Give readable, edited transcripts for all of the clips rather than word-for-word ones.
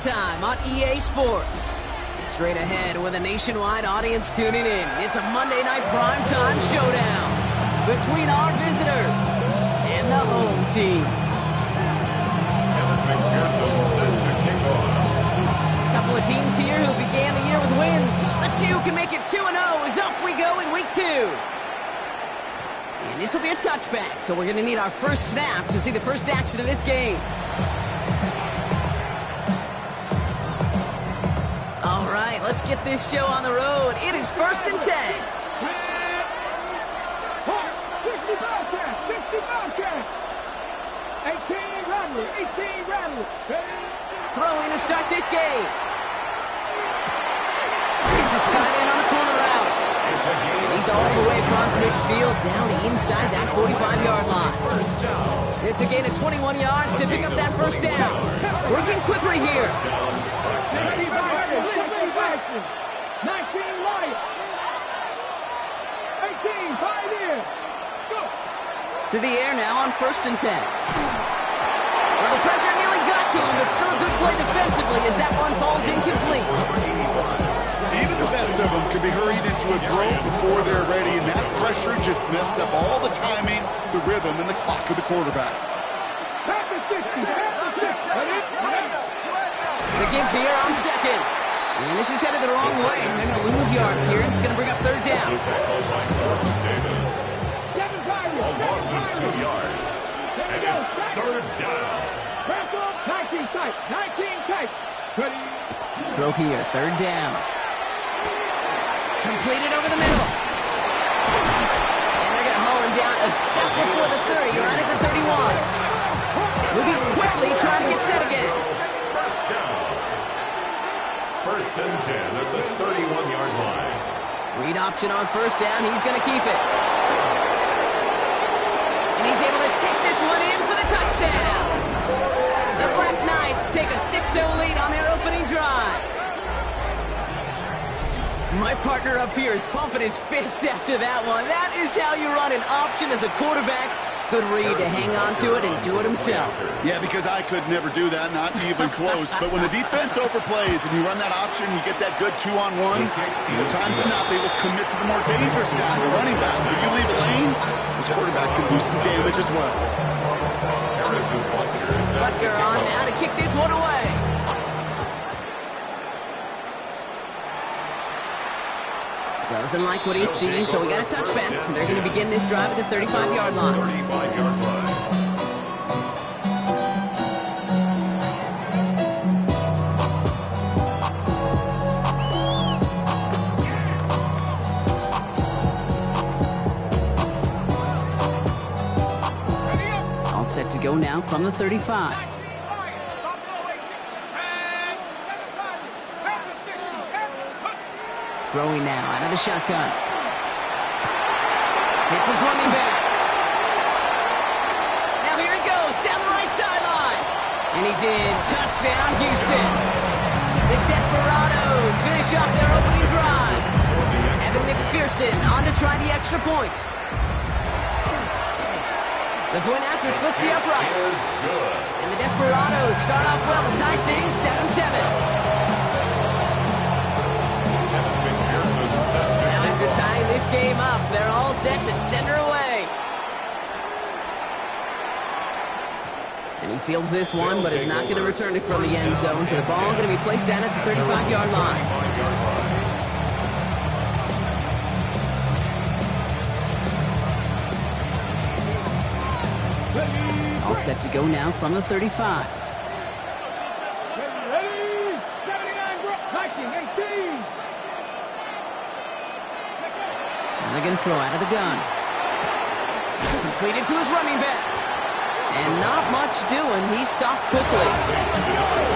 Showtime on EA Sports. Straight ahead with a nationwide audience tuning in. It's a Monday night primetime showdown between our visitors and the home team. A couple of teams here who began the year with wins. Let's see who can make it 2-0 as off we go in week 2. And this will be a touchback, so we're going to need our first snap to see the first action of this game. All right, let's get this show on the road. It is 1st and 10. 60 Bobcats, 60 Bobcats. 18 Rattlers, 18 Rattlers. Throwing to start this game. It's his tight end on the corner route. And he's all the way across midfield down inside that 45-yard line. It's a gain of 21 yards to pick up that first down. Working quickly here. 19 light. 18, 5 in. Go. To the air now on 1st and 10. Well, the pressure nearly got to him, but still a good play defensively as that one falls incomplete. Even the best of them can be hurried into a throw before they're ready, and that pressure just messed up all the timing, the rhythm, and the clock of the quarterback. The give here on 2nd. And this is headed the wrong way. They're going to lose yards here, and it's going to bring up 3rd down. A loss of 2 yards. And it's 3rd down. 19 tight, 19 tight. Throw here, 3rd down. Completed over the middle. And they're going to haul him down a step before the 30, right at the 31. Moving quickly, trying to get set again. 1st and 10 at the 31-yard line. Read option on 1st down. He's going to keep it. And he's able to take this one in for the touchdown. The Black Knights take a 6-0 lead on their opening drive. My partner up here is pumping his fist after that one. That is how you run an option as a quarterback. Good read to hang on to it and do it himself. Yeah, because I could never do that, not even close. But when the defense overplays and you run that option, you get that good 2-on-1, more times than not, they will commit to the more dangerous guy, the running back. If you leave a lane, this quarterback can do some damage as well. Butker on now to kick this one away. Doesn't like what he sees, so we got a touchback. They're going to begin this drive at the 35-yard line. 35-yard line. All set to go now from the 35. Throwing now out of the shotgun. Hits his running back. Now here he goes down the right sideline. And he's in. Touchdown, Houston. The Desperados finish off their opening drive. Evan McPherson on to try the extra point. The point after splits the uprights. And the Desperados start off well to tie things 7-7. Now after tying this game up, they're all set to send her away. And he fields this one, but is not going to return it from the end zone. So the ball going to be placed down at the 35-yard line. All set to go now from the 35. Ready, 79 Viking, 18. And they're going to throw out of the gun. Completed to his running back. And not much doing. He stopped quickly.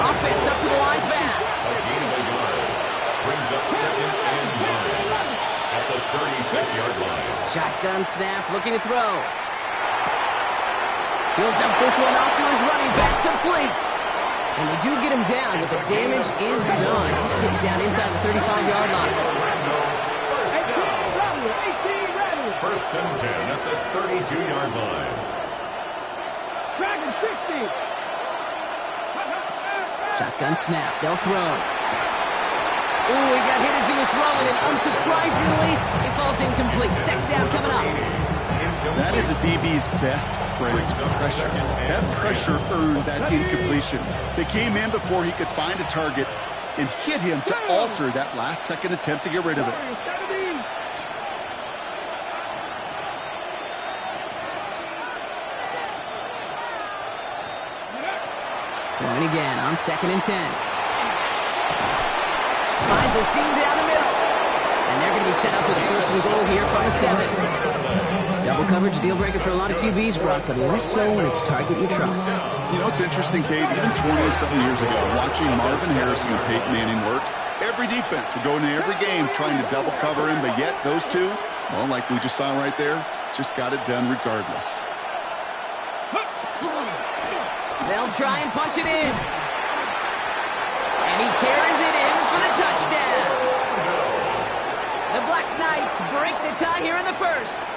Offense up to the line fast. A gain of a yard. Brings up 2nd and 9 at the 36-yard line. Shotgun snap, looking to throw. He'll dump this one off to his running back, complete. And they do get him down, but the damage is done. This kid's down inside the 35-yard line. 1st and 10 at the 32-yard line. Dragon 60. Shotgun snap. They'll throw. Ooh, he got hit as he was throwing, and unsurprisingly, it falls incomplete. Second down coming up. That is a DB's best friend, pressure. That pressure earned that incompletion. They came in before he could find a target and hit him to alter that last-second attempt to get rid of it. Going again on 2nd and 10. Finds a seam down the middle. And they're going to be set up with a 1st and goal here from the 7. Double coverage deal breaker for a lot of QBs, Brock, but less so when it's a target you trust. You know, it's interesting, Kate, even 20-something years ago, watching Marvin Harrison and Peyton Manning work, every defense would go into every game trying to double cover him, but yet those two, well, like we just saw right there, just got it done regardless. They'll try and punch it in. And he carries it in for the touchdown. The Black Knights break the tie here in the 1st.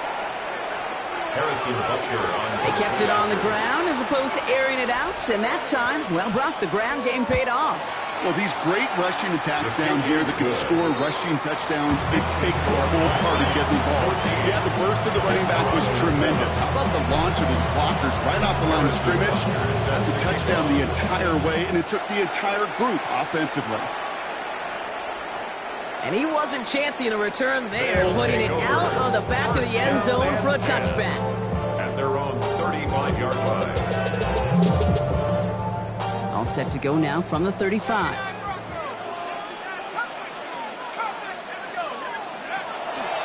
They kept it on the ground as opposed to airing it out, and that time, well, Brock, the ground game paid off. Well, these great rushing attacks down here that can score rushing touchdowns, it takes the whole party to get involved. Yeah, the burst of the running back was tremendous. How about the launch of his blockers right off the line of scrimmage? That's a touchdown the entire way, and it took the entire group offensively. And he wasn't chancing a return there, putting it out on the back of the end zone for a touchback. At their own 35-yard line. All set to go now from the 35.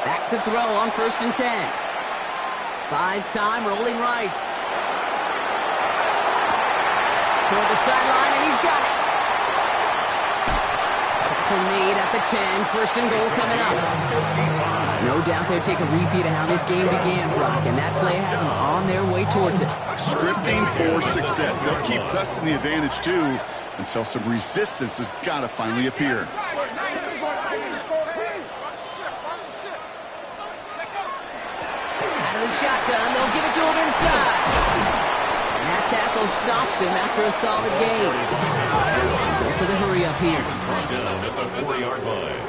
Back to throw on 1st and 10. Buys time, rolling right. Toward the sideline, and he's got it. Made at the 10, 1st and goal coming up. No doubt they'll take a repeat of how this game began, Brock, and that play has them on their way towards it. Scripting for success. They'll keep pressing the advantage, too, until some resistance has got to finally appear. Out of the shotgun, they'll give it to him inside. And that tackle stops him after a solid gain. Goes to the hurry up here. Down at the 40-yard line.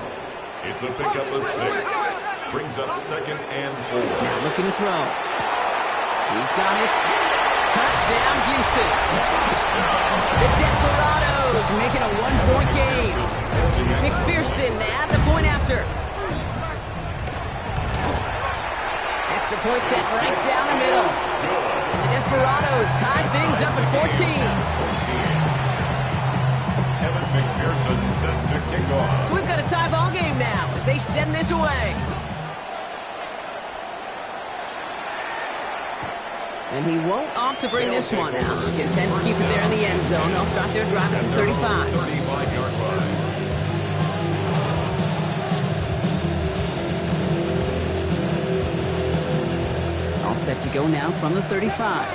It's a pickup of 6. Brings up 2nd and 4. Now looking to throw. He's got it. Touchdown, Houston. The Desperados making a 1-point game. McPherson at the point after. Extra point set right down the middle. And the Desperados tie things up at 14. McPherson set to kick off. So we've got a tie ball game now as they send this away. And he won't opt to bring this one out. He's content to keep it there in the end zone. They'll start their drive at the 35. 35-yard line. All set to go now from the 35.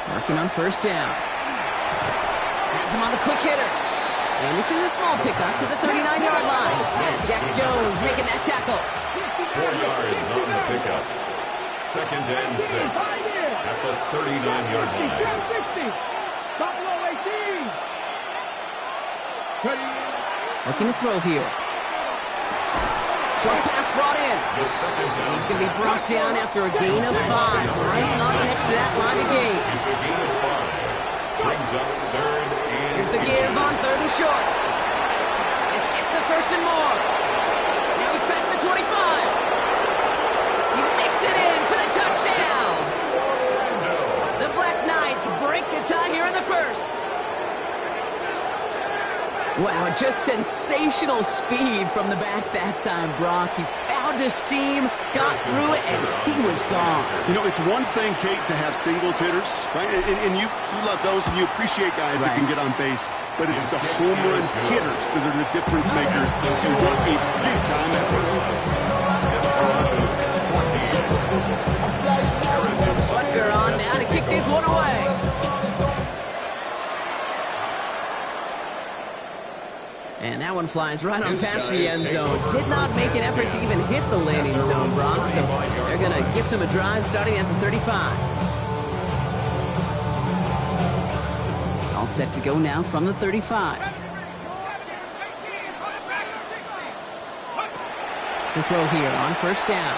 Working on 1st down. Has him on the quick hitter. And this is a small pickup to the 39-yard line. Jack Jones making that tackle. 4 yards on the pickup. 2nd and 6 at the 39-yard line. Looking to throw here. Short pass brought in. And he's going to be brought down after a gain of 5. Right up next to that line of gain. It's a gain of 5. Brings up 3rd and Here's the give on 3rd and short. This gets the 1st and more. Now he's past the 25. He makes it in for the touchdown. The Black Knights break the tie here in the 1st. Wow, just sensational speed from the back that time, Brock. He found a seam, got through it, and he was gone. You know, it's one thing, Kate, to have singles hitters, right? And you love those, and you appreciate guys that can get on base. But it's the home run hitters that are the difference makers that you want a big-time effort. Butker on now to kick this one away. And that one flies right on past the end zone. Did not make an effort to even hit the landing zone, Brock. So they're going to gift him a drive starting at the 35. All set to go now from the 35. To throw here on first down.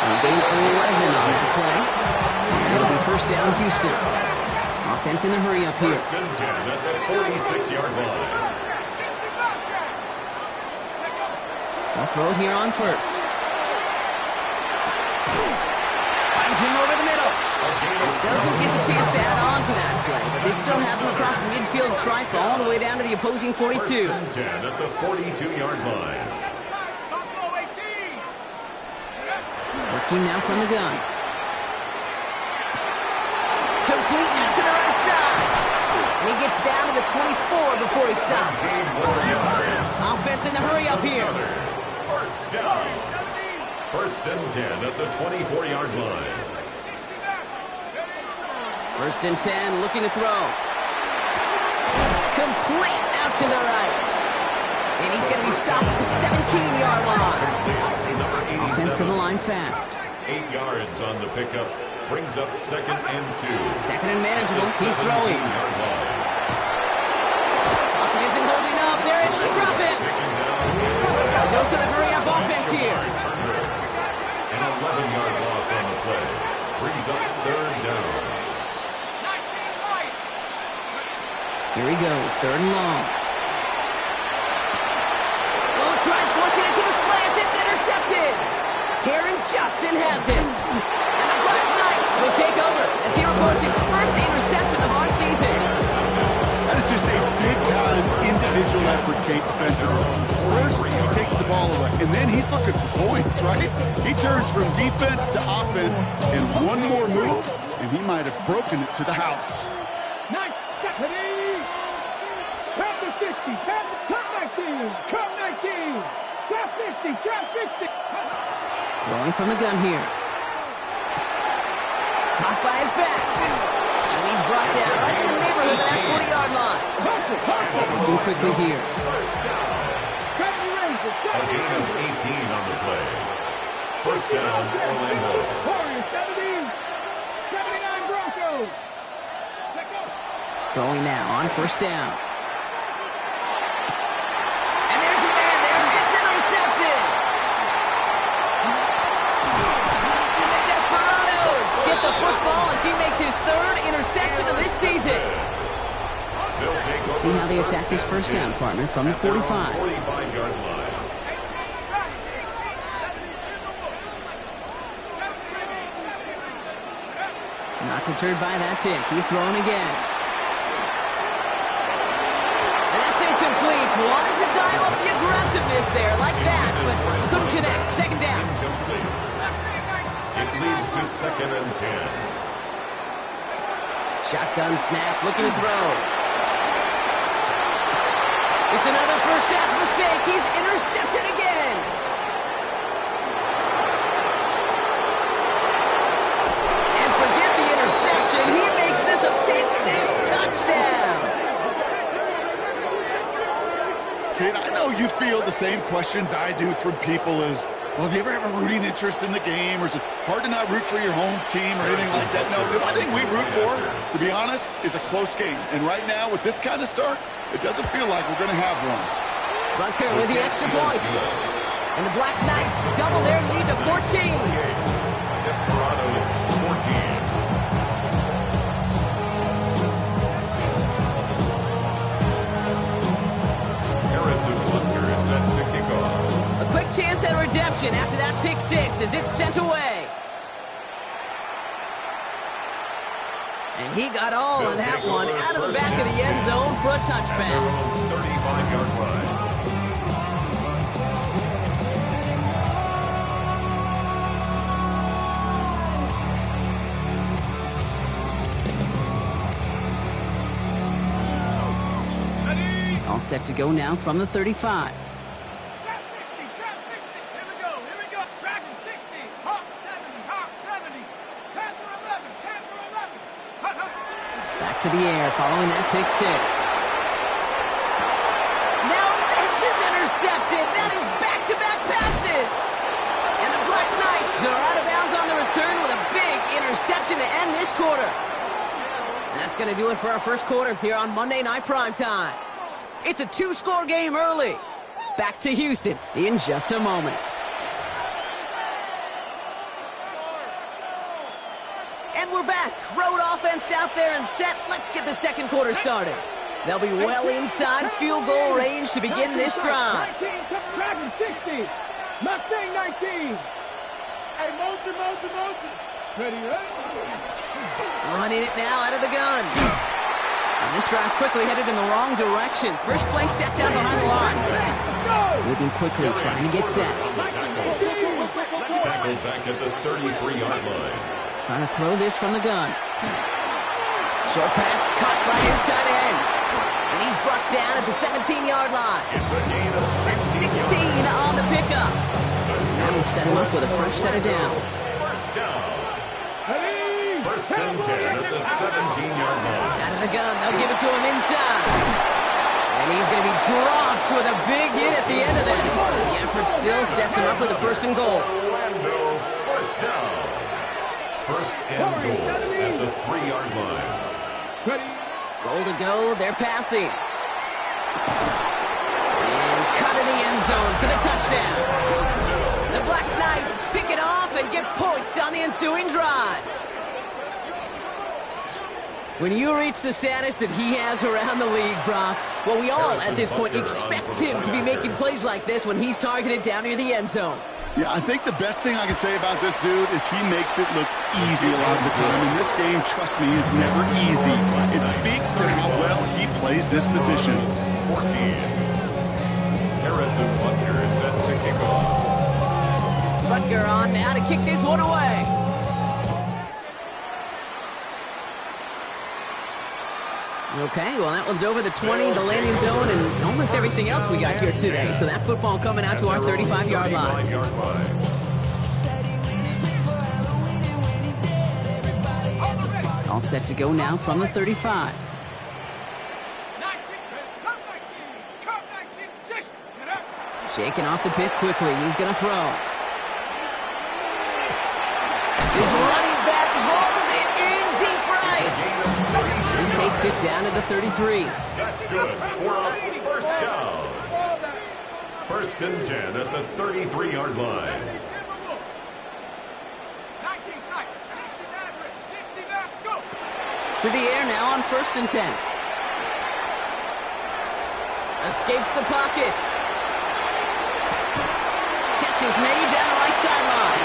And gain 11 on that play. And it'll be first down Houston. Offense in the hurry up here. First and 10 at the 46-yard line. They'll throw it here on first. Finds him over the middle. Doesn't get the chance to add on to that play, but this still has him across the midfield stripe all the way down to the opposing 42. First and 10 at the 42-yard line. Working now from the gun. Complete now to the right side. And he gets down to the 24 before he stops. Offense in the hurry up here. First down. First and 10 at the 24-yard line. First and 10, looking to throw. Complete out to the right. And he's going to be stopped at the 17-yard line. Offense to the line fast. 8 yards on the pickup. Brings up second and 2. Second and manageable. He's throwing. Pocket isn't holding up. They're able to drop him. Goes to the hurry-up offense here. An 11-yard loss on the play. Brings up third down. Here he goes, third and long. Oh, try forcing it to the slant. It's intercepted. Taron Johnson has it. And the Black Knights will take over as he records his first interception of our season. That is just a big-time individual effort, Kate, defensively. First, he takes the ball away, and then he's looking for points, right? He turns from defense to offense, and one more move, and he might have broken it to the house. Nice deputy. Cut the 60. Cut 19. Cut 19. Cut 50. Cut 50. Throwing from the gun here. Caught by his back. And he's brought down right in the neighborhood of that 40-yard line. Looking quickly here. A gain of 18 on the play. First down, Orlando. Warriors 70. 79 Broncos. Throwing now on first down. And there's a man there. It's intercepted. And the Desperados get the football as he makes his third interception of this season. Let's see how they attack this first down, partner, from the 45. 45-yard line. Not deterred by that pick. He's throwing again. And that's incomplete. Wanted to dial up the aggressiveness there like that, but couldn't connect. Second down. Incomplete. It leads to second and 10. Shotgun snap, looking to throw. It's another first half mistake. He's intercepted again. And forget the interception. He makes this a pick-six touchdown. Kate, I know you feel the same questions I do from people as, well, do you ever have a rooting interest in the game, or is it hard to not root for your home team or anything like that? No, the one thing we root for, to be honest, is a close game. And right now, with this kind of start, it doesn't feel like we're going to have one. Bunker with the extra point. And the Black Knights double their lead to 14. Desperados 14. Is set to kick off. A quick chance at redemption after that pick six as it's sent away. And he got all of that one out of the back of the end zone for a touchback. 35-yard line. All set to go now from the 35. Trap 60, trap 60. Here we go. Dragon 60, Hawk 70, Hawk 70. Panther 11, Panther 11. Hut, hut. Back to the air following that pick six. Now this is intercepted. That is back-to-back passes. And the Black Knights are out of bounds on the return with a big interception to end this quarter. And that's going to do it for our first quarter here on Monday Night Primetime. It's a 2-score game early. Back to Houston in just a moment. And we're back. Road offense out there and set. Let's get the second quarter started. They'll be well inside field goal range to begin this drive. 19, Dragon 60. Mustang 19. Hey, motion. Ready, Running it now out of the gun. And this drive's quickly headed in the wrong direction. First play set down behind the line. Moving quickly, trying to get set. Tackled back at the 33-yard line. Trying to throw this from the gun. Short pass caught by his tight end. And he's brought down at the 17-yard line. That's 16 on the pickup. Now we'll set him up with a fresh set of downs. First down. First and 10 at the 17-yard line. Out of the gun, they'll give it to him inside. And he's going to be dropped with a big hit at the end of that. The effort still sets him up with a first and goal. Orlando, first down. First and goal at the 3-yard line. Goal to go, they're passing. And cut in the end zone for the touchdown. The Black Knights pick it off and get points on the ensuing drive. When you reach the status that he has around the league, Brock, well, we all at this point expect him to be making plays like this when he's targeted down near the end zone. Yeah, I think the best thing I can say about this dude is he makes it look easy a lot of the time. And this game, trust me, is never easy. It speaks to how well he plays this position. 14. Harrison Butker is set to kick off. Butker on now to kick this one away. Okay, well, that one's over the 20, the landing zone, and almost everything else we got here today. So that football coming out to our 35-yard line. All set to go now from the 35. 19, Shaking off the pit quickly. He's going to throw. His running back hauls it in deep right. He takes it down to the 33. That's good for a first down. First and 10 at the 33-yard line. 19 tight, 60 back, go. To the air now on first and 10. Escapes the pocket. Catch is made down the right sideline.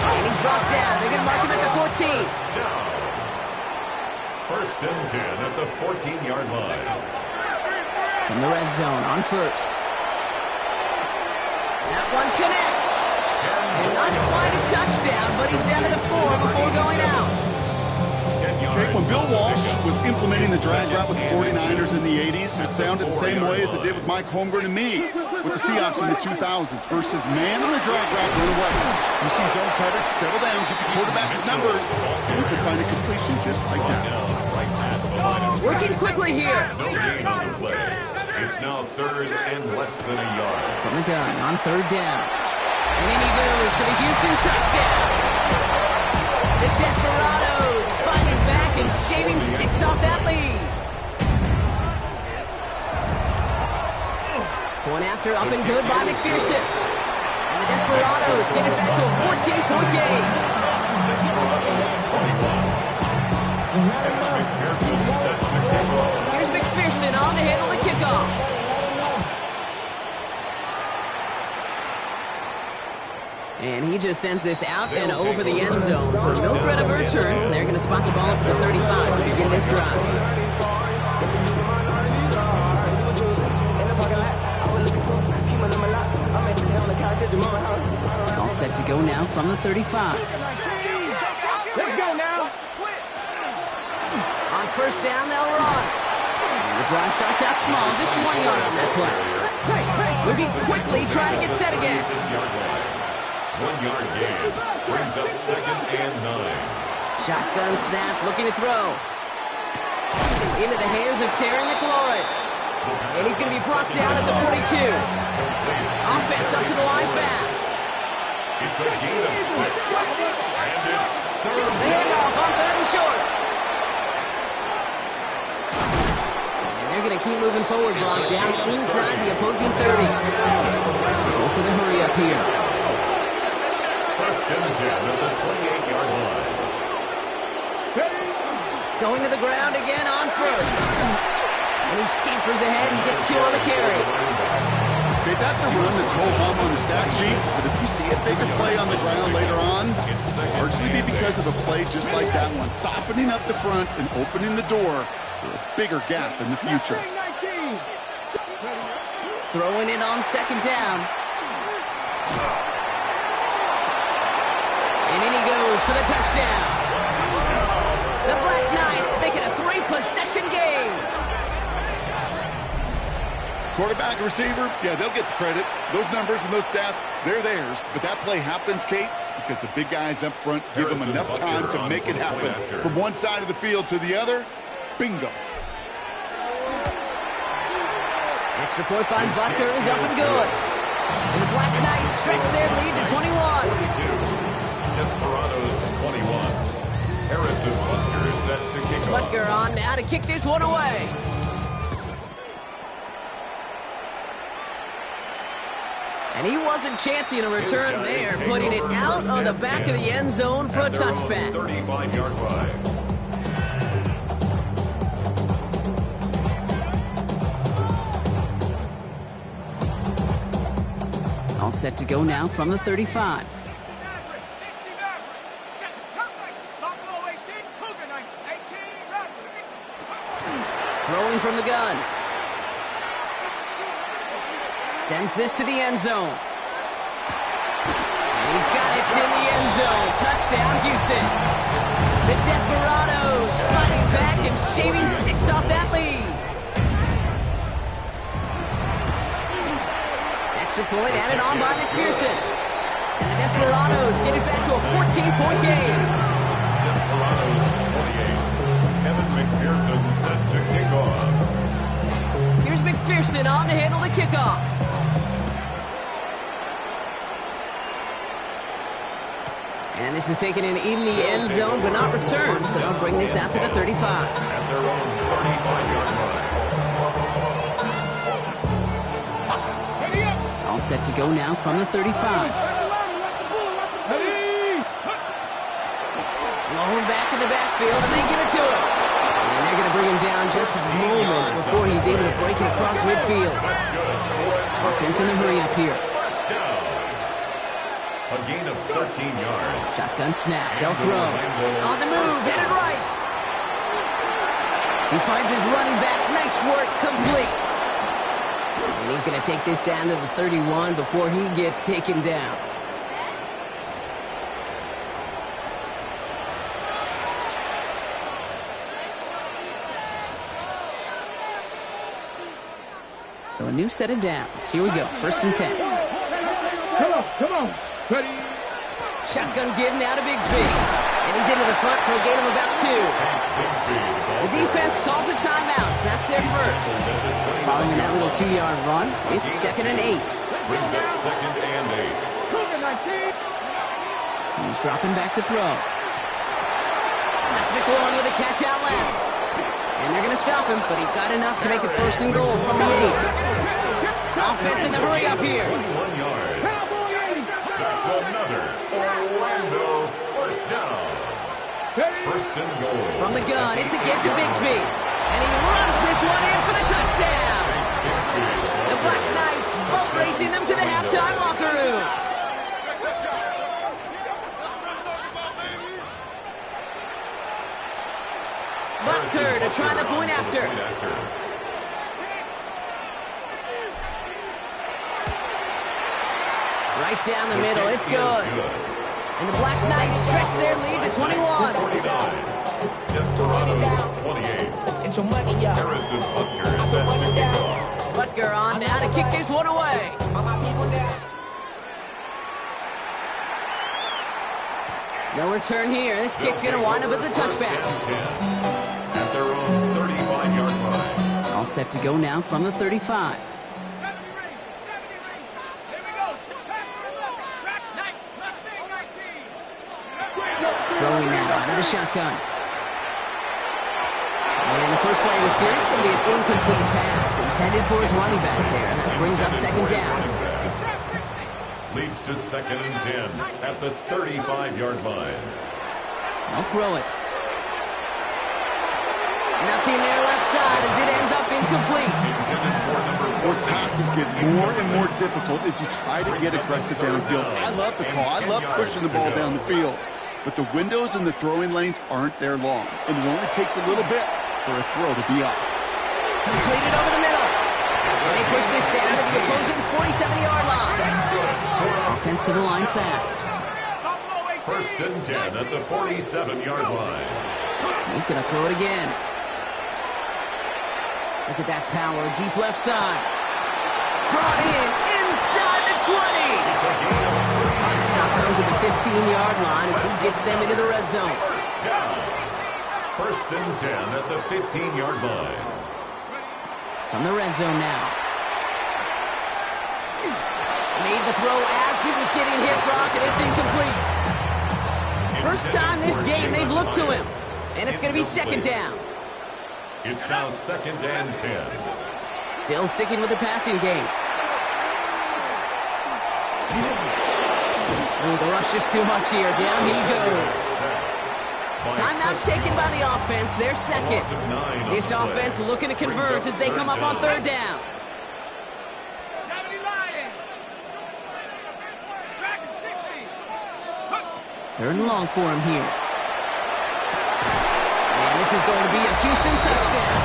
And he's brought down. They're going to mark him at the 14. First and 10 at the 14-yard line. In the red zone on first. That one connects. And not quite a touchdown, but he's down to the 4 before going out. Okay, when Bill Walsh was implementing the drag route with the 49ers in the 80s, it sounded the same way as it did with Mike Holmgren and me with the Seahawks in the 2000s versus man on the drag route, run away. You see zone coverage, settle down, give the quarterback his numbers, and you can find a completion just like that. Working quickly here. No gain on the play. It's now third and less than a yard. From the gun on third down. And in he goes for the Houston touchdown. The Desperados fighting back and shaving 6 off that lead. One after up and good by McPherson. And the Desperados get it back to a 14-point game. Here's McPherson on to handle the kickoff. And he just sends this out and over the end zone. So no threat of a return. They're going to spot the ball for the 35 to begin this drive. All set to go now from the 35. Let's go now. On first down, they'll run. And the drive starts out small, just 1 yard on that play. Moving quickly, trying to get set again. 1 yard gain brings up second and 9. Shotgun snap, looking to throw. Into the hands of Terry McLaurin. And he's going to be brought down at the 42. Offense up to the line fast. It's a gain of 6. And it's keep moving forward, Brock, down inside the opposing 30. Also the hurry up here. First and 10 at the 28-yard line. Going to the ground again on first. And he scampers ahead and gets 2 on the carry. Okay, that's a run that's ho-hum on the stat sheet, but if you see a bigger play on the ground later on, largely be because of a play just like that one, softening up the front and opening the door for a bigger gap in the future. Throwing it on second down. And in he goes for the touchdown. The Black Knights make it a 3-possession game. Quarterback and receiver, yeah, they'll get the credit. Those numbers and those stats, they're theirs. But that play happens, Kate, because the big guys up front give them enough time to make it happen. From one side of the field to the other, bingo. Extra point by Butker is up and good. And the Black Knights stretch their lead to 21. 42. Desperados 21. Harrison Butker is set to kick off. Butker on now to kick this one away. And he wasn't chancing a return there, putting it out on the back of the end zone for a touchback. 35-yard line. All set to go now from the 35. Throwing from the gun. Sends this to the end zone. And he's got it in the end zone. Touchdown, Houston. The Desperados fighting back and shaving 6 off that lead. Extra point added on by McPherson. And the Desperados get it back to a 14-point game. Desperados 28. Evan McPherson set to kick off. Here's McPherson on to handle the kickoff. And this is taken in the end zone, but not returned, so they'll bring this out to the 35. At their own 35-yard line. All set to go now from the 35. Blown back in the backfield, and they give it to him. And they're going to bring him down just a moment before he's able to break it across midfield. Offense in the hurry up here. A gain of 13 yards. Shotgun snap. They'll throw. On the move. Headed right. He finds his running back. Nice work. Complete. And he's going to take this down to the 31 before he gets taken down. So a new set of downs. Here we go. 1st and 10. Come on. Ready? Shotgun give now to Bigsby. And he's into the front for a gain of about 2. The defense calls a timeout, so that's their first. Following that little 2-yard run, it's 2nd and 8. Brings up 2nd and 8. He's dropping back to throw. That's McLaurin with a catch out left. And they're going to stop him, but he got enough to make it 1st and goal from the 8. Offense in the hurry up here. 21 yards. That's another Orlando 1st down. 1st and goal. From the gun, it's a give to Bigsby. And he runs this one in for the touchdown. The Black Knights boat racing them to the halftime locker room. Butker to try the point after. Right down the middle, it's good. And the Black Knights stretch their lead to 21. Desperados 28. Get your money up. Harrison Butker is set to kick off. Butker on now to kick this one away. No return here. This kick's going to wind up as a touchback. At their own 35-yard line. All set to go now from the 35. 70 Rangers. Here we go. Pass to the left. Track Knight. Mustang 19. Throwing now out of the shotgun. And the first play of the series is going to be an incomplete pass. Intended for his running back there, and that brings up second down. Leads to 2nd and 10 at the 35-yard line. I'll throw it. Nothing there left side as it ends up incomplete. Those passes get more and more difficult as you try to get aggressive downfield. I love the call. I love pushing the ball down the field. But the windows in the throwing lanes aren't there long, and it only takes a little bit for a throw to be off. Completed over the middle. And they push this down to the opposing 47-yard line. Offense to the line fast. 1st and 10 at the 47-yard line. He's going to throw it again. Look at that power, deep left side. Brought in, inside the 20. And the stop goes at the 15-yard line as he gets them into the red zone. 1st and 10 at the 15-yard line. From the red zone now. Made the throw as he was getting hit, Brock, and it's incomplete. First time this game they've looked to him. And it's going to be second down. It's now 2nd and 10. Still sticking with the passing game. Ooh, the rush is too much here. Down he goes. Timeout taken by the offense. They're second. This offense looking to convert as they come up on 3rd down. 70 Lions. Dragon 60. 3rd and long for him here. And this is going to be a Houston touchdown.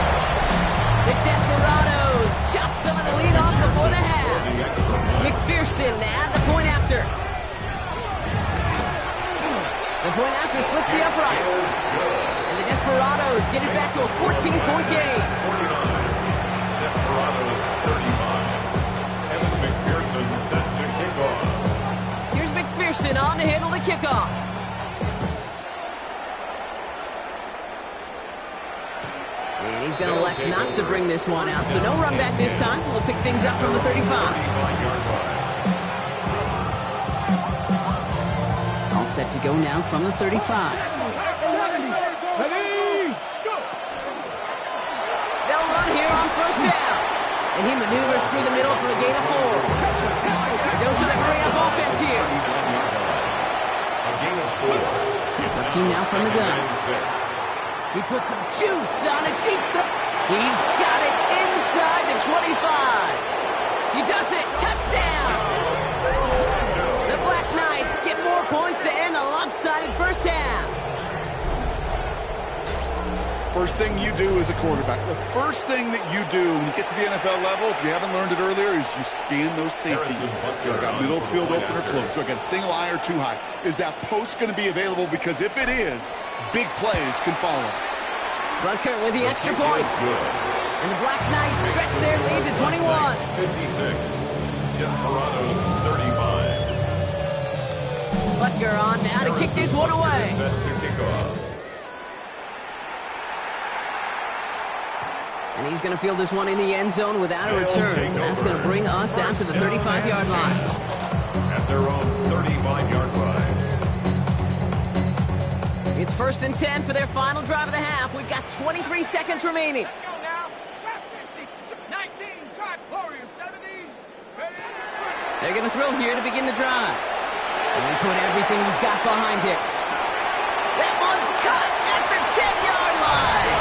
The Desperados chop some of the lead off before the half. McPherson at the point after. The point after splits the uprights. And the Desperados get it back to a 14-point game. 49. Desperados 35. Evan McPherson set to kick off. Here's McPherson on to handle the kickoff. And he's going to elect not to bring this one out. So no run back this time. We'll pick things up from the 35. All set to go now from the 35. They'll run here on 1st down. And he maneuvers through the middle for a gain of 4. Dose of the hurry-up offense here. A gain of 4. Working now from the gun. He puts some juice on a deep throw. He's got it inside the 25. He does it. Touchdown. The Black Knights get more points to end a lopsided first half. First thing you do as a quarterback, the first thing that you do when you get to the NFL level, if you haven't learned it earlier, is you scan those safeties. Do I got middle field open or close? Do I got a single eye or too high? Is that post going to be available? Because if it is, big plays can follow. Butker with the extra point. And the Black Knights stretch their lead to 21. 56. Desperados 35. Butker on now to kick this one away. Set to kick off. And he's going to field this one in the end zone without a return. So that's going to bring us out to the 35-yard line. At their own 35-yard line. It's 1st and 10 for their final drive of the half. We've got 23 seconds remaining. Let's go now. Trap 60. 19. Trap Warrior 70. They're going to throw here to begin the drive. And he put everything he's got behind it. That one's cut at the 10-yard line.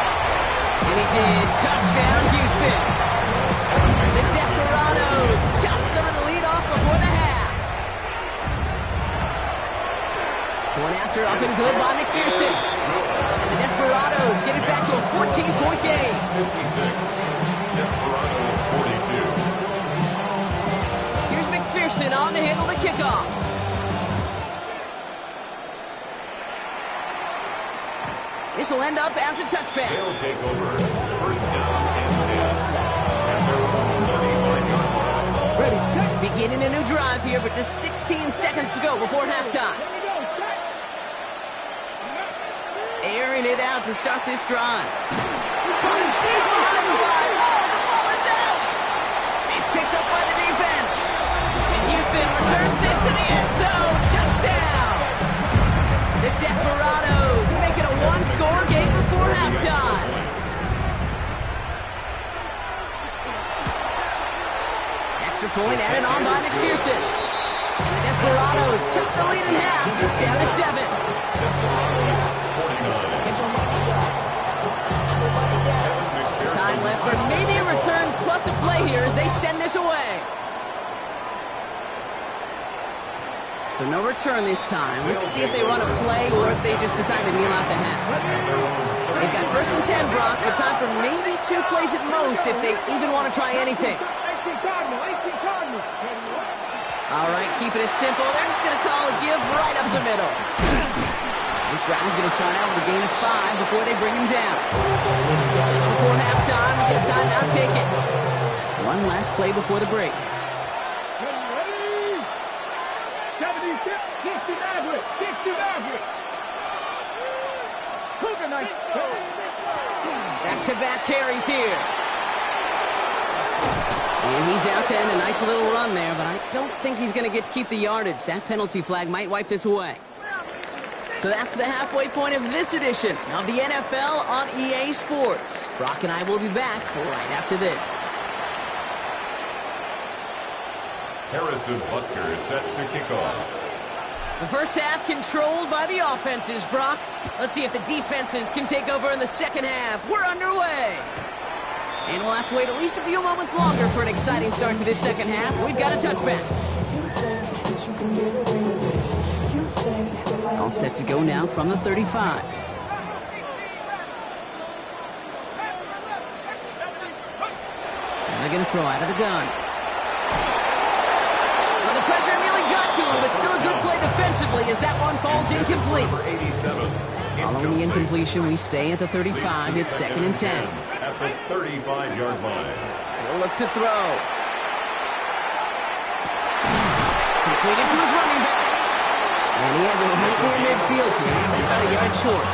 And he's in. Touchdown, Houston. The Desperados chop some of the lead off before the half. Going after up and good by McPherson. And the Desperados get it back to a 14-point game. 56. Desperados 42. Here's McPherson on to handle the kickoff. This will end up as a touchback. They'll take over 1st down and 10. At their own 35-yard line. Beginning a new drive here, but just 16 seconds to go before halftime. Airing it out to start this drive. Coming deep behind the line. Oh, the ball is out. It's picked up by the defense. And Houston returns this to the end zone. Touchdown. The Desperados make it a one-score game before halftime. point added on by McPherson. And the Desperados chop the lead in half. It's down to 7. Time left for maybe a return plus a play here as they send this away. So no return this time. Let's see if they run a play or if they just decide to kneel out the half. They've got 1st and 10, Brock, but time for maybe 2 plays at most if they even want to try anything. All right, keeping it simple. They're just going to call a give right up the middle. This drive's going to start out with a gain of 5 before they bring him down. Just before halftime, we get a timeout, take it. One last play before the break. Back-to-back carries here. And he's out to end a nice little run there, but I don't think he's going to get to keep the yardage. That penalty flag might wipe this away. So that's the halfway point of this edition of the NFL on EA Sports. Brock and I will be back right after this. Harrison Butker is set to kick off. The first half controlled by the offenses, Brock. Let's see if the defenses can take over in the second half. We're underway. And we'll have to wait at least a few moments longer for an exciting start to this second half. We've got a touchback. All set to go now from the 35. And they're going to throw out of the gun. Well, the pressure nearly got to him, but still a good play defensively as that one falls incomplete. Following the incompletion, we stay at the 35. It's 2nd and 10. At the 35-yard line. He'll look to throw. Completed to his running back. And he has it right near midfield here. He's about a yard short.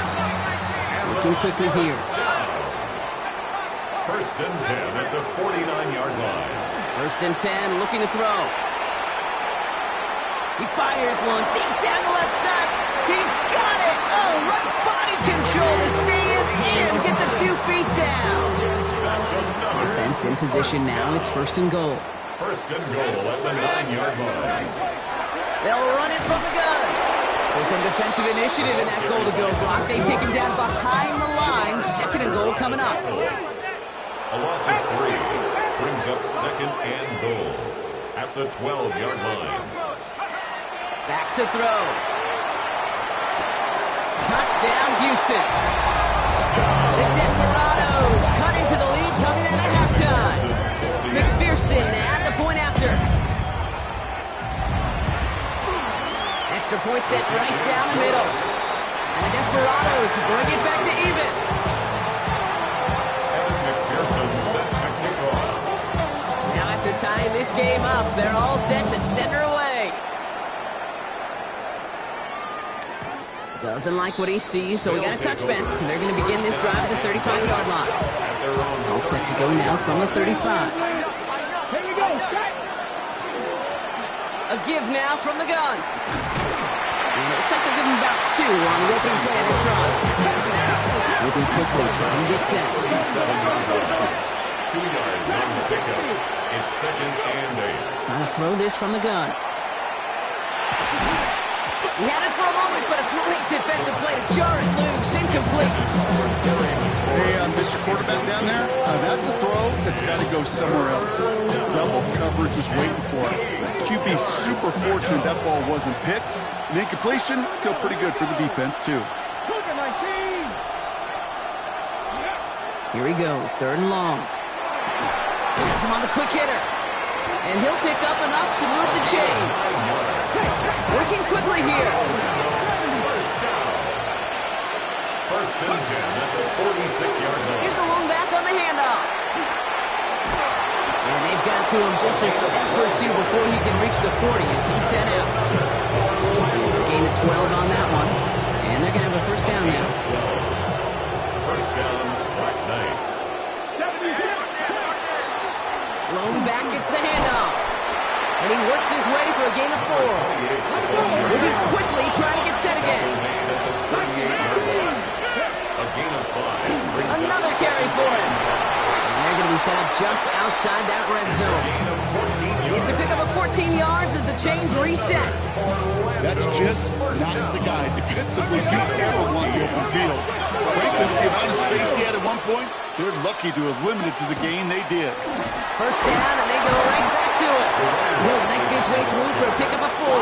Looking quickly here. 1st and 10 at the 49-yard line. 1st and 10, looking to throw. He fires one deep down the left side. He's got it. Oh, what body control to stay in. Get the 2 feet down. Defense in position now. It's 1st and goal. 1st and goal at the 9-yard line. They'll run it from the gun. So some defensive initiative in that goal to go, Brock. They take him down behind the line. 2nd and goal coming up. A loss of 3 brings up 2nd and goal at the 12-yard line. Back to throw. Touchdown, Houston. The Desperados cut into the lead coming out of halftime. McPherson at the point after. Extra point set right down the middle. And the Desperados bring it back to even. Evan McPherson set to kick off. Now after tying this game up, they're all set to send her away. Doesn't like what he sees, so we got a touchback. They're going to begin this drive at the 35-yard line. All set to go now from the 35. A give now from the gun. And it looks like they'll give him about 2 on the opening play of this drive. Moving quickly, trying to get set. 2 yards on the pickup. It's 2nd and 8. Trying to throw this from the gun. He had it for a moment, but a great defensive play to jar it loose. Incomplete. Hey, Mr. Quarterback down there, that's a throw that's got to go somewhere else. Double coverage is waiting for it. QB super fortunate that ball wasn't picked. An incompletion, still pretty good for the defense, too. Here he goes, 3rd and long. Gets him on the quick hitter. And he'll pick up enough to move the chains. Working quickly here. 1st and 10 at the 46-yard line. Here's the long back on the handoff. And they've got to him just a step or 2 before he can reach the 40 as he's sent out. It's a gain of 12 on that one. And they're going to have a 1st down now. 1st down, Black Knights. Long back gets the handoff. And he works his way for a gain of 4. Moving quickly, trying to get set again. A gain of 5. Another carry for him. And they're going to be set up just outside that red zone. Gain of 14 yards. to pick up a 14 yards as the chains reset. That's just not the guy defensively you ever want in the open field. Frankly, with the amount of space he had at one point, they're lucky to have limited to the gain they did. First down, and they go right back to it. He'll make his way through for a pickup of 4.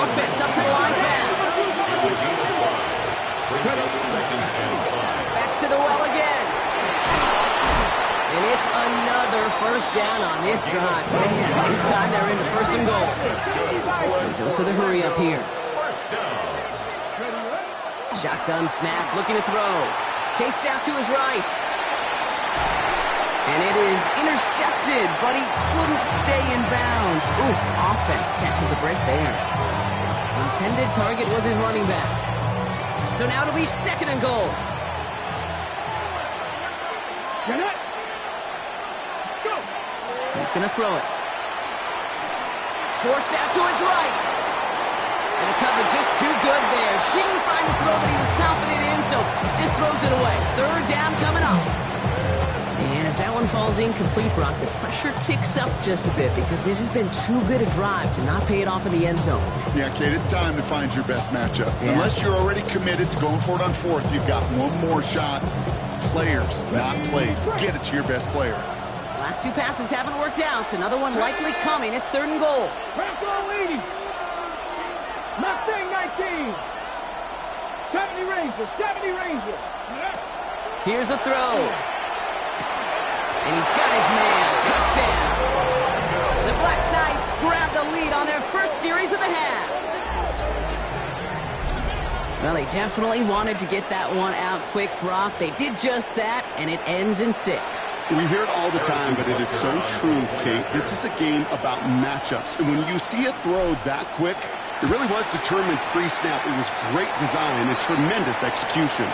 Offense up to the line fast. It's a gain of 5. Brings up second and 5. Back to the well again. And it's another first down on this drive. Man, this time they're in the first and goal. And dose of the hurry up here. First down. Shotgun snap, looking to throw. Chased out to his right. And it is intercepted, but he couldn't stay in bounds. Ooh, offense catches a break there. Intended target was his running back. So now it'll be second and goal. He's going to throw it. Forced out to his right. And the cover just too good there. Didn't find the throw that he was confident in, so just throws it away. Third down coming up. And as that one falls incomplete, Brock, the pressure ticks up just a bit because this has been too good a drive to not pay it off in the end zone. Yeah, Kate, it's time to find your best matchup. Yeah. Unless you're already committed to going for it on fourth, you've got one more shot. Players, not plays. Get it to your best player. Last 2 passes haven't worked out. Another one likely coming. It's third and goal. Mustang 19. 70 Ranger, 70 Ranger. Here's a throw. And he's got his man. Touchdown. The Black Knights grab the lead on their first series of the half. Well, they definitely wanted to get that one out quick, Brock. They did just that, and it ends in 6. We hear it all the time, but it is so true, Kate. This is a game about matchups. And when you see a throw that quick, it really was determined pre-snap. It was great design and tremendous execution.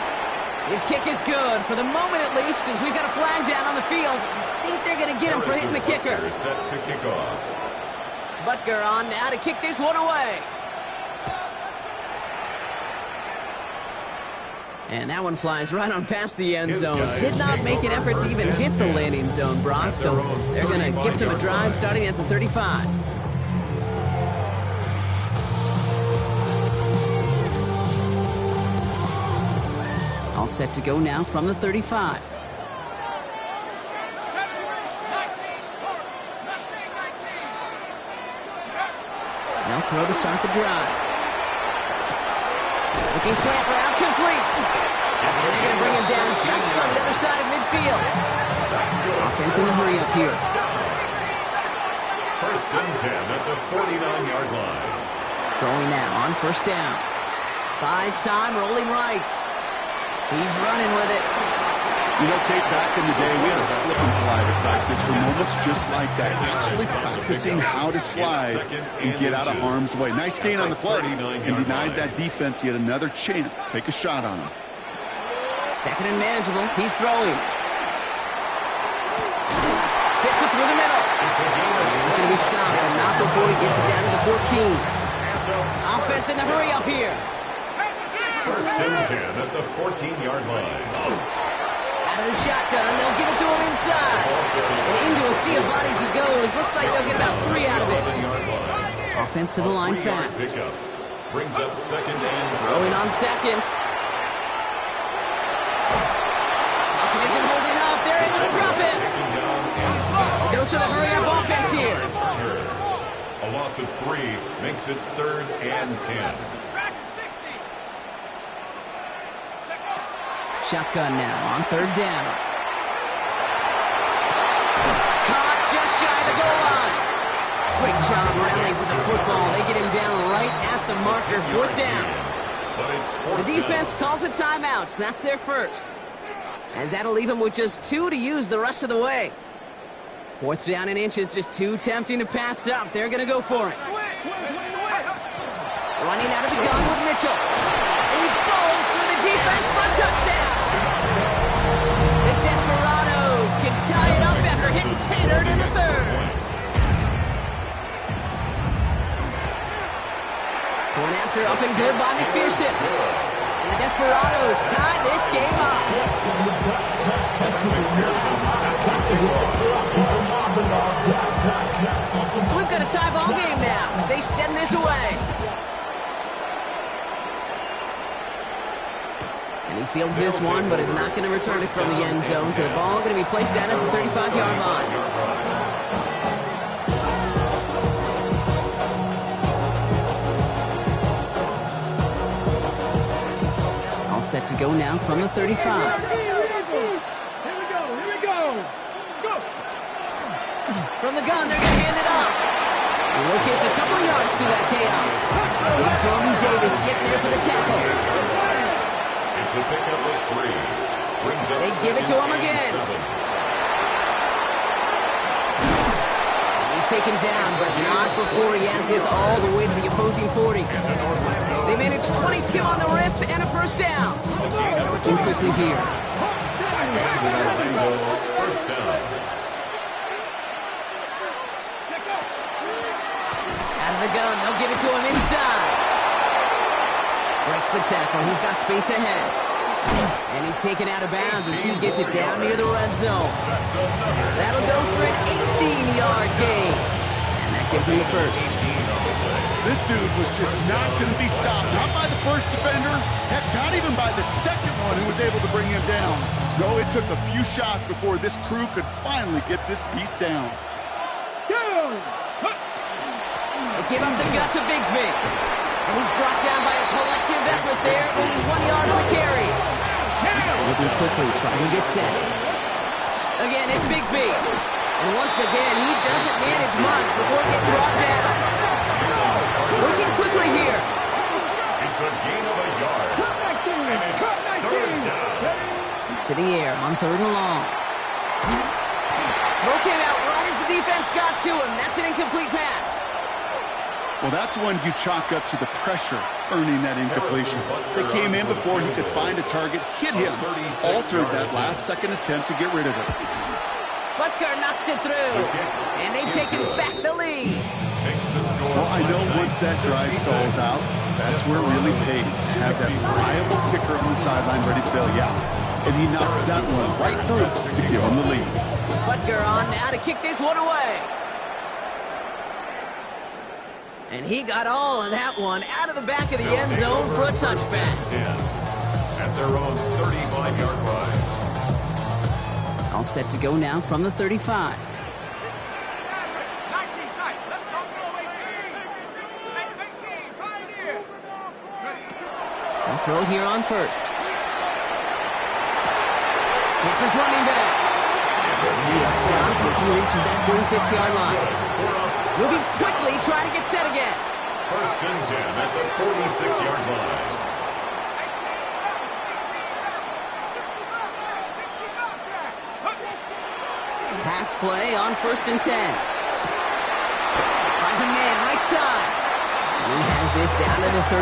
His kick is good, for the moment at least, as we've got a flag down on the field. I think they're going to get him for hitting the kicker. Set to kick off. Butker on now to kick this one away. And that one flies right on past the end zone. Did not make an effort to even hit the landing zone, Brock, so they're going to gift him a drive starting at the 35. All set to go now from the 35. Now throw to start the drive. Looking slant route, complete. And they're going to bring him down just on the other side of midfield. Offense in a hurry up here. First and 10 at the 49-yard line. Throwing now on first down. Buys time, rolling right. He's running with it. You know, Kate, back in the day, we had a slip and slide at practice for moments just like that. Actually practicing how to slide and get out of harm's way. Nice gain on the play and denied that defense yet another chance to take a shot on him. Second and manageable. He's throwing. Fits it through the middle. And he's going to be stopped, but not before he gets it down to the 14. Offense in the hurry up here. First and 10 at the 14-yard line. Out of the shotgun, they'll give it to him inside. And into a sea of bodies he goes. Looks like they'll get about 3 out of it. Offense to the line fast. Pickup. Brings up second and 7. Throwing on seconds. Pocket isn't holding up. They're able to drop it. Dose with a hurry-up offense here. A loss of 3 makes it third and 10. Shotgun now on third down. Caught just shy of the goal line. Great job rallying to the football. They get him down right at the marker. Fourth down. The defense calls a timeout. So that's their first. As that'll leave him with just 2 to use the rest of the way. Fourth down in inches, just too tempting to pass up. They're going to go for it. Running out of the gun with Mitchell. He falls through the defense for a touchdown. The Desperados can tie it up after hitting Painter in the third. Going after up and good by McPherson. And the Desperados tie this game up. McPherson sets the kick off. So we've got a tie ball game now as they send this away. And he fields this one, but is not going to return it from the end zone. So the ball going to be placed down at the 35-yard line. All set to go now from the 35. From the gun, they're going to hand it off. He locates a couple of yards through that chaos. Big Jordan Davis getting there for the tackle. It's a pickup of 3. They give it to him again. He's taken down, but not before he has this all the way to the opposing 40. They managed 22 on the rip and a first down. Working quickly here. First down. The gun, they'll give it to him inside. Breaks the tackle, he's got space ahead. And he's taken out of bounds as he gets it down near the red zone. That'll go for an 18-yard gain. And that gives him the first. This dude was just not going to be stopped. Not by the first defender. Heck, not even by the second one who was able to bring him down. No, it took a few shots before this crew could finally get this beast down. They give up the gut to Bigsby. And he's brought down by a collective effort there. Only 1 yard on the carry. Moving quickly, trying to get set. Again, it's Bigsby. And once again, he doesn't manage much before getting brought down. Working quickly here. It's a gain of a yard. And it's third down. To the air on 3rd and long. Throw came out right as the defense got to him. That's an incomplete pass. Well, that's one you chalk up to the pressure earning that incompletion. They came in before he could find a target, hit him, altered that last-second attempt to get rid of it. Butker knocks it through, and they've taken back the lead. Well, I know once that drive stalls out, that's where it really pays to have that reliable kicker on the sideline ready to bail you out. And he knocks that one right through to give him the lead. Butker on now to kick this one away. And he got all of that one out of the back of the end zone for a touchback. At their own 35-yard line. All set to go now from the 35. 19 tight. Let them go 18. 18, Pioneer. They'll throw here on first. It's his running back. He is stopped as he reaches that 46-yard line. Moving quickly, trying to get set again. First and 10 at the 46-yard line. Pass play on 1st and 10. Finds a man right side. And he has this down to the 34.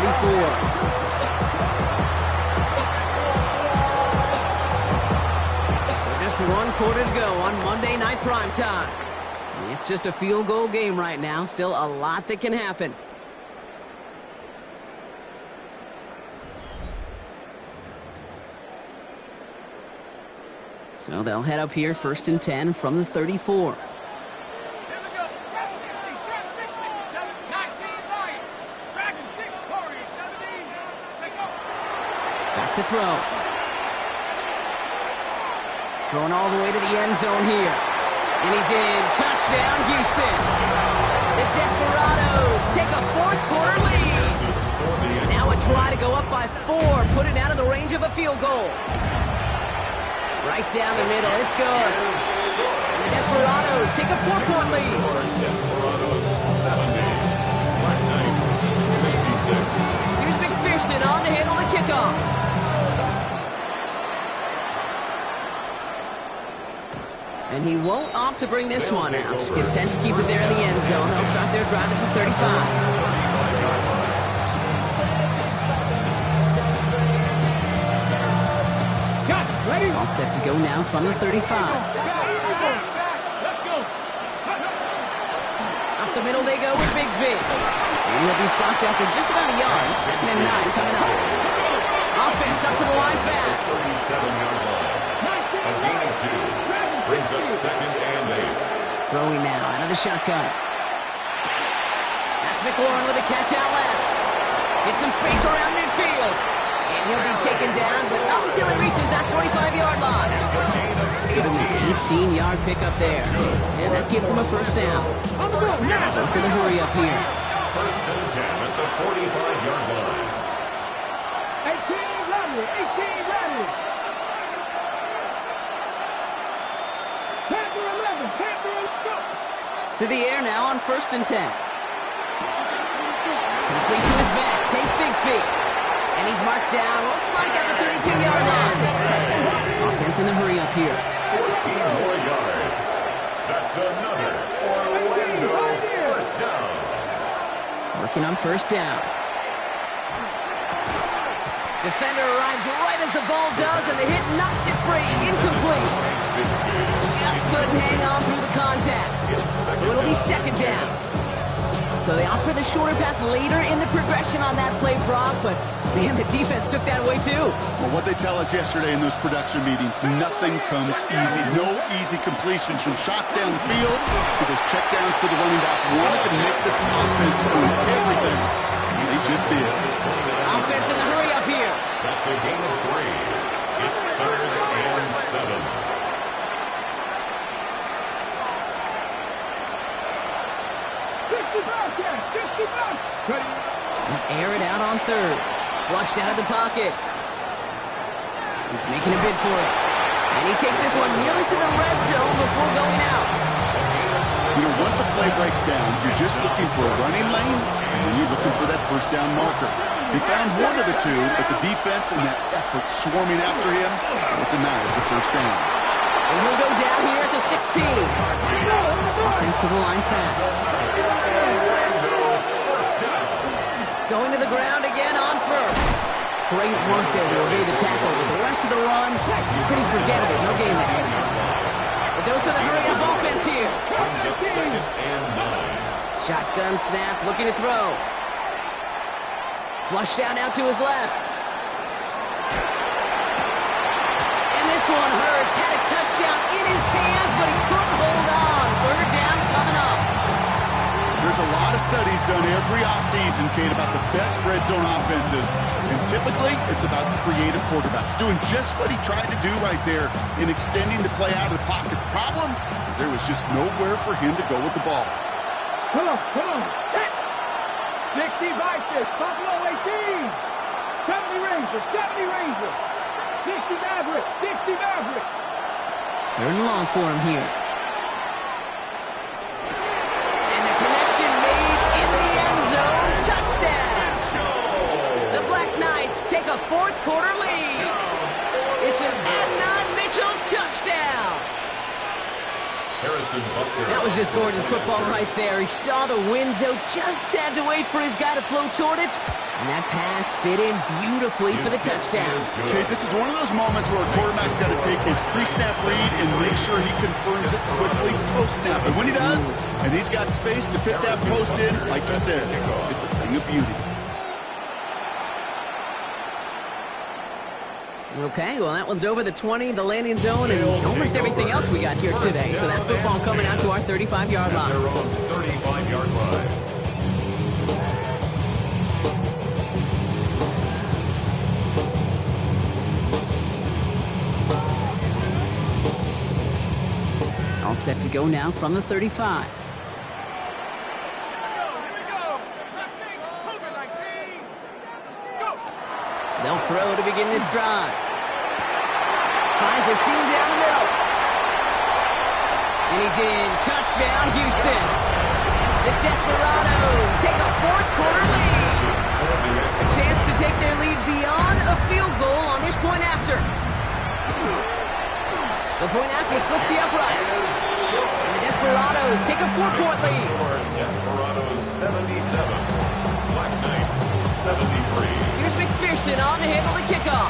So just 1 quarter to go on Monday Night Primetime. It's just a field goal game right now. Still a lot that can happen. So they'll head up here 1st and 10 from the 34. Here we go. Trap 60. Trap 60. 19 Lion. Dragon 6. Warrior 17. Take off. Back to throw. Throwing all the way to the end zone here. And he's in. Touchdown, Houston. The Desperados take a 4th quarter lead. Now a try to go up by 4. Put it out of the range of a field goal. Right down the middle. It's good. And the Desperados take a 4-point lead. Desperados 70. Black Knights 66. Here's McPherson on to handle the kickoff. And he won't opt to bring this one out. Just content to keep it there in the end zone. They'll start their drive at the 35. All set to go now from the 35. Up the middle they go with Bigsby. And he'll be stopped after just about a yard. 2nd and 9 coming up. Offense up to the line fast. 37-yard line. A gain of 2. Brings up 2nd and 8. Throwing now out of the shotgun. That's McLaurin with a catch out left. Get some space around midfield. And he'll be taken down, but not until he reaches that 45-yard line. Give him an 18-yard pickup there. And that gives him a first down. Close to the hurry up here. First and 10 at the 45-yard line. 18 ready, 18 ready. Panther 11, Panther 11, go. To the air now on first and 10. Complete to his back, Tank Bigsby. And he's marked down, looks like at the 32-yard line. Offense in the hurry up here. 14 more yards. That's another Orlando first down. Working on first down. Defender arrives right as the ball does, and the hit knocks it free. Incomplete. Just couldn't hang on through the contact. So it'll be second down. So they opt for the shorter pass later in the progression on that play, Brock, but man, the defense took that away too. Well, what they tell us yesterday in those production meetings, nothing comes easy. No easy completions from shots down the field to those checkdowns to the running back. Wanted to make this offense earn everything. They just did. Offense in the hurry up here. That's a gain of 3. It's 3rd and 7. Air it out on third. Flushed out of the pocket. He's making a bid for it. And he takes this one nearly to the red zone before going out. You know, once a play breaks down, you're just looking for a running lane, and then you're looking for that first down marker. He found one of the two, but the defense and that effort swarming after him, it denies the first down. And he'll go down here at the 16. Offensive line fast. Going to the ground again on first. Great work there to evade the tackle. With the rest of the run, pretty forgettable. No gain there. The dose of the hurry-up offense here. Brings up 2nd and 9. Shotgun snap, looking to throw. Flush down now to his left. And this one hurts. Had a touchdown in his hands, but he couldn't hold on. Third down coming up. There's a lot of studies done every offseason, Kate, about the best red zone offenses. And typically, it's about creative quarterbacks doing just what he tried to do right there in extending the play out of the pocket. The problem is there was just nowhere for him to go with the ball. Come on. 60 Vikings, Buffalo 18. 70 Rangers, 60 Mavericks. Third and long for him here. And the connection made in the end zone. Touchdown! The Black Knights take a fourth quarter lead. It's an Adnan Mitchell touchdown. Harrison Butker. That was just gorgeous football right there. He saw the window, just had to wait for his guy to flow toward it, and that pass fit in beautifully for the touchdown. Kate, this is one of those moments where a quarterback's got to take his pre-snap read and make sure he confirms it quickly post-snap. And when he does, and he's got space to fit that post in, like you said, it's a thing of beauty. Okay, well, that one's over the 20, the landing zone, and almost everything else we got here today. So that football coming out to our 35-yard line. They're on 35-yard line. All set to go now from the 35. They'll throw to begin this drive. Finds a seam down the middle. And he's in. Touchdown, Houston. The Desperados take a fourth quarter lead. A chance to take their lead beyond a field goal on this point after. The point after splits the uprights. And the Desperados take a 4-point lead. Desperados 77. Black Knights 73. Here's McPherson on to handle the kickoff.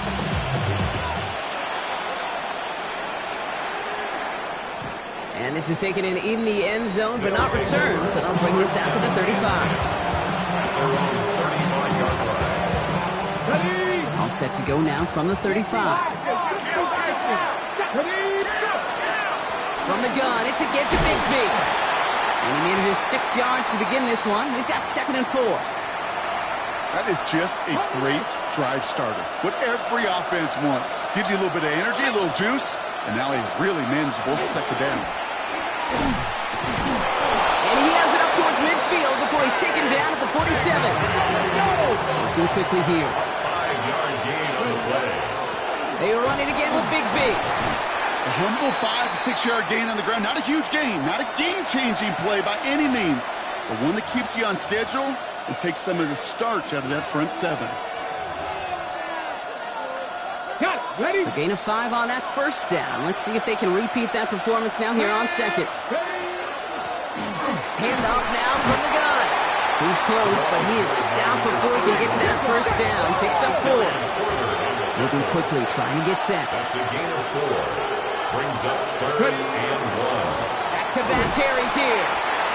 And this is taken in the end zone, but not returned, so they'll bring this out to the 35. All set to go now from the 35. From the gun, it's a get to Bigsby. And he made it just 6 yards to begin this one. We've got 2nd and 4. That is just a great drive starter. What every offense wants. Gives you a little bit of energy, a little juice, and now a really manageable 2nd down. And he has it up towards midfield before he's taken down at the 47. Looking quickly here. 5-yard gain on the play. They run it again with Bigsby. A humble 5 to 6 yard gain on the ground. Not a huge gain, not a game-changing play by any means, but one that keeps you on schedule and takes some of the starch out of that front 7. Ready? So gain of 5 on that 1st down. Let's see if they can repeat that performance now here on 2nd. Hand off now from the gun. He's close, but he is stout before he can get to that 1st down. Picks up 4. Moving quickly, trying to get set. That's a gain of 4. Brings up 3rd and 1. Back-to-back carries here.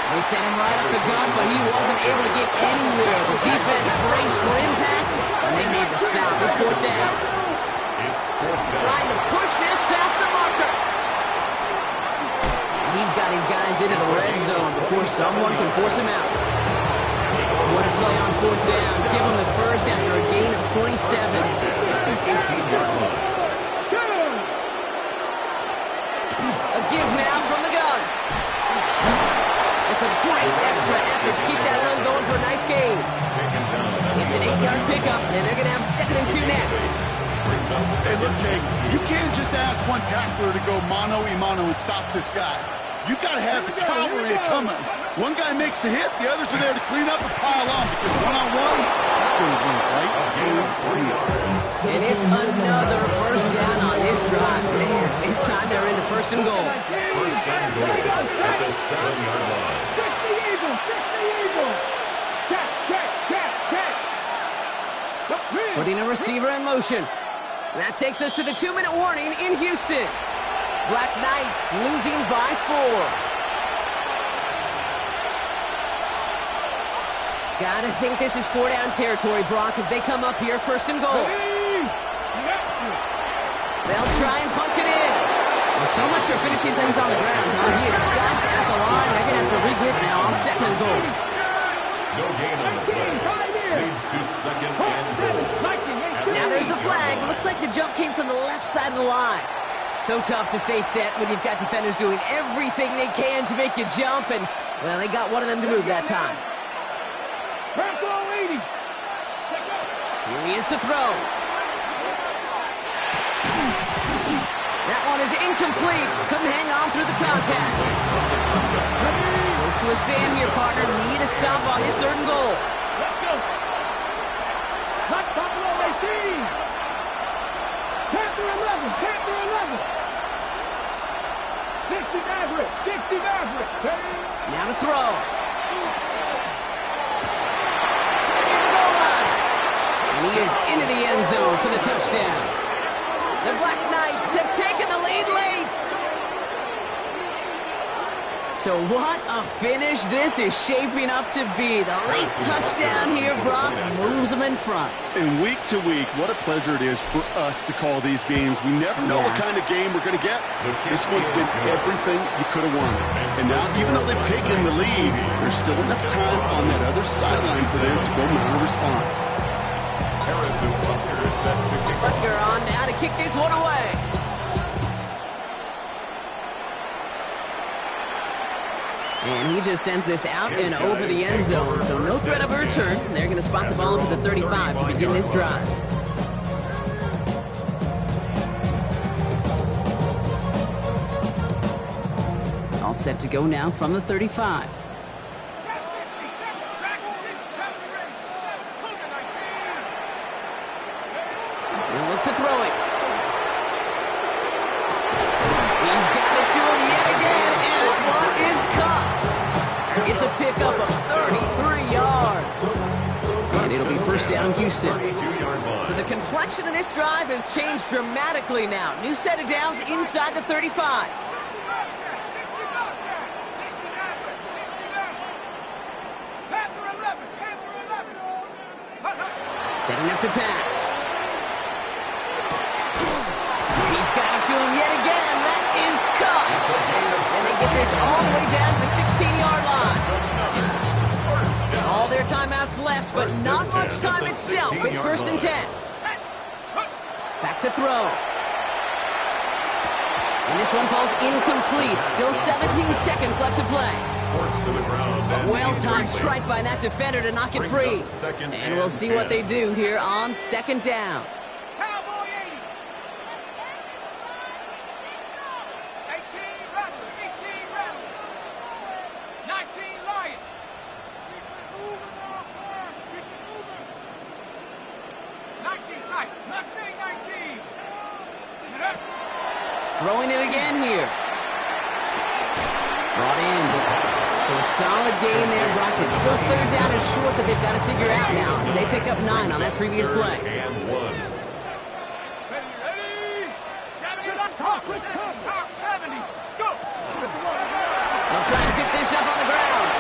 They sent him right up the gut, but he wasn't able to get anywhere. The defense braced for impact, and they made the stop. It's 4th down. It's 4th down. Trying to push this past the marker. He's got his guys into the red zone before someone can force him out. What a play on 4th down. Give him the 1st after a gain of 27. 18-yard line. A give now from the gun. It's a great extra effort to keep that run going for a nice gain. It's an 8-yard pickup, and they're going to have 2nd and 2 next. Hey, look, Jake, you can't just ask one tackler to go mano-a-mano and stop this guy. You got to have the cavalry coming. One guy makes a hit, the others are there to clean up and pile on, because one-on-one, that's going to win, right? And it's another 1st down on this drive. Man, this time they're into 1st and goal. 1st and goal at the 7-yard line. Putting a receiver in motion. That takes us to the 2-minute warning in Houston. Black Knights losing by 4. Gotta think this is 4-down territory, Brock, as they come up here 1st and goal. They'll try and punch it in. Well, so much for finishing things on the ground, huh? He is stopped at the line. They're gonna have to regroup now on 2nd and goal. No gain on the play. Leads to 2nd and goal. Now there's the flag. Looks like the jump came from the left side of the line. So tough to stay set when you've got defenders doing everything they can to make you jump, and, well, they got one of them to move that time. Here he is to throw. That one is incomplete. Couldn't hang on through the contact. Close to a stand here, partner. Need a stop on his 3rd and goal. Let's go. Not Buffalo 18. Panther 11. Panther 11. 60 Maverick. 60 Maverick. Now to throw. In the goal line. And he is into the end zone for the touchdown. The Black Knights have taken the lead late. So what a finish this is shaping up to be. The late touchdown here, Brock, moves them in front. And week to week, what a pleasure it is for us to call these games. We never know what kind of game we're going to get. This one's been everything you could have wanted. And now, even though they've taken the lead, there's still enough time on that other sideline for them to go mount a response. Harrison Butker is set to kick off. Butker on now to kick this one away. And he just sends this out and over the end zone. So no threat of a return. They're going to spot the ball into the 35 to begin this drive. All set to go now from the 35. He'll look to throw it. He's got it to him yet again, and that one is caught. It's a pickup of 33 yards. And it'll be 1st down, Houston. So the complexion of this drive has changed dramatically now. New set of downs inside the 35. Setting up to pass. He's got it to him yet again. That is caught. this all the way down to the 16-yard line. All their timeouts left, but not much time itself. It's 1st and 10. Back to throw. And this one falls incomplete. Still 17 seconds left to play. Well-timed strike by that defender to knock it free. And we'll see what they do here on 2nd down. Cowboy 80. 18 Rebel. 18 Rebel. 19 Lion. Keep it moving, offense. Keep it moving. 19 tight. Mustang 19. Throwing it again here. Brought in. So a solid gain there, Brock. It's still 3rd down and short that they've got to figure out now as they pick up 9 on that previous play. And 1. Ready? 70. Hawk 70. Go. They'll try to pick this up on the ground.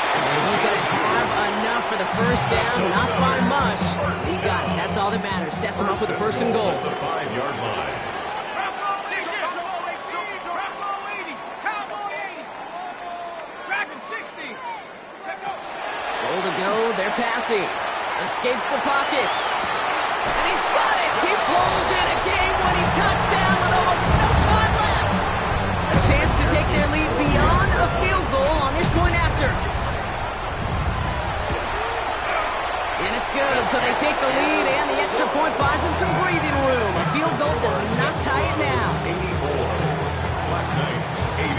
And he's going to have enough for the 1st down. Not by much. He got it. That's all that matters. Sets him up with the 1st and goal. The 5-yard line. Goal to go, they're passing. Escapes the pocket. And he's got it! He pulls in a game-winning touchdown with almost no time left. A chance to take their lead beyond a field goal on this point after. And it's good, so they take the lead, and the extra point buys them some breathing room. A field goal does not tie it now. 84. Black Knights, 80.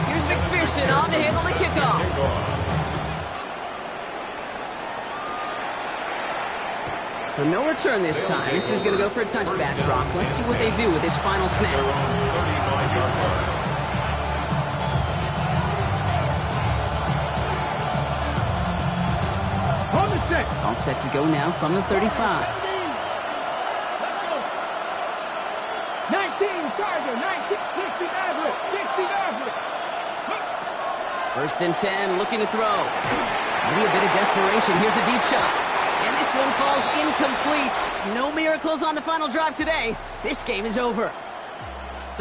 Here's McPherson on to handle the kickoff. So no return this time. This is going to go for a touchback, Brock. Let's see what they do with this final snap. All set to go now from the 35. 19 Charger, 19, 60 Maverick, 60 Maverick. 1st and 10, looking to throw. Maybe a bit of desperation. Here's a deep shot. And this one falls incomplete. No miracles on the final drive today. This game is over.